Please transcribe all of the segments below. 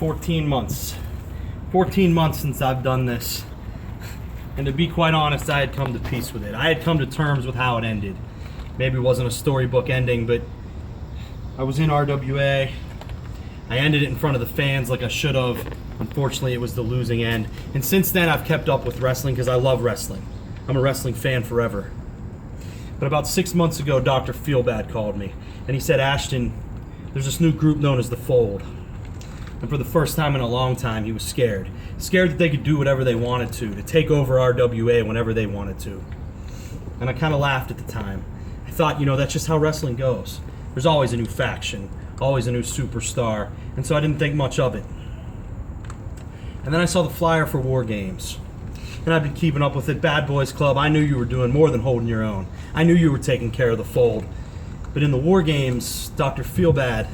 14 months. 14 months since I've done this. And to be quite honest, I had come to peace with it. I had come to terms with how it ended. Maybe it wasn't a storybook ending, but I was in RWA. I ended it in front of the fans like I should have. Unfortunately, it was the losing end. And since then, I've kept up with wrestling because I love wrestling. I'm a wrestling fan forever. But about 6 months ago, Dr. Feelbad called me. And he said, Ashton, there's this new group known as The Fold. And for the first time in a long time, he was scared. Scared that they could do whatever they wanted to take over RWA whenever they wanted to. And I kind of laughed at the time. I thought, that's just how wrestling goes. There's always a new faction, always a new superstar, and so I didn't think much of it. And then I saw the flyer for War Games. And I've been keeping up with it. Bad Boys Club, I knew you were doing more than holding your own. I knew you were taking care of the Fold. But in the War Games, Dr. Feelbad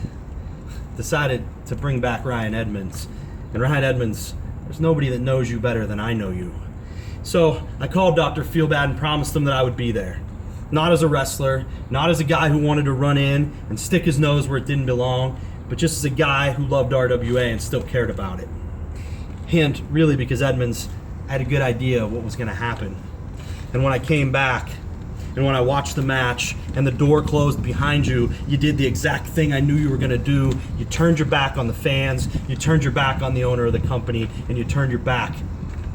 decided to bring back Ryan Edmunds. And Ryan Edmunds, there's nobody that knows you better than I know you. So I called Dr. Feelbad and promised him that I would be there. Not as a wrestler, not as a guy who wanted to run in and stick his nose where it didn't belong, but just as a guy who loved RWA and still cared about it. And really because Edmunds had a good idea of what was going to happen. And when I came back, and when I watched the match and the door closed behind you, you did the exact thing I knew you were going to do. You turned your back on the fans, you turned your back on the owner of the company, and you turned your back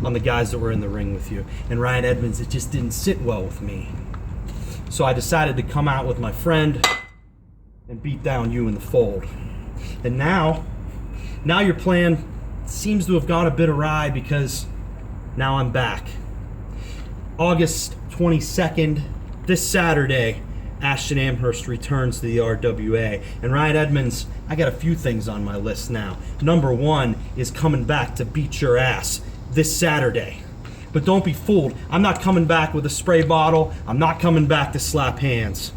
on the guys that were in the ring with you. And Ryan Edmunds, it just didn't sit well with me. So I decided to come out with my friend and beat down you in the Fold. And now your plan seems to have gone a bit awry because now I'm back. August 22nd, this Saturday, Ashton Amherst returns to the RWA. And Ryan Edmunds, I got a few things on my list now. Number one is coming back to beat your ass this Saturday. But don't be fooled. I'm not coming back with a spray bottle. I'm not coming back to slap hands.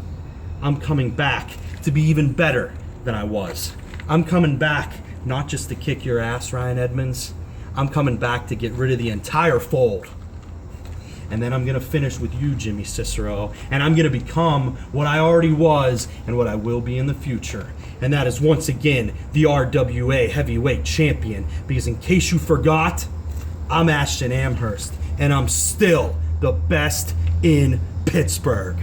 I'm coming back to be even better than I was. I'm coming back not just to kick your ass, Ryan Edmunds. I'm coming back to get rid of the entire Fold. And then I'm going to finish with you, Jimmy Cicero. And I'm going to become what I already was and what I will be in the future. And that is once again the RWA Heavyweight Champion. Because in case you forgot, I'm Ashton Amherst. And I'm still the best in Pittsburgh.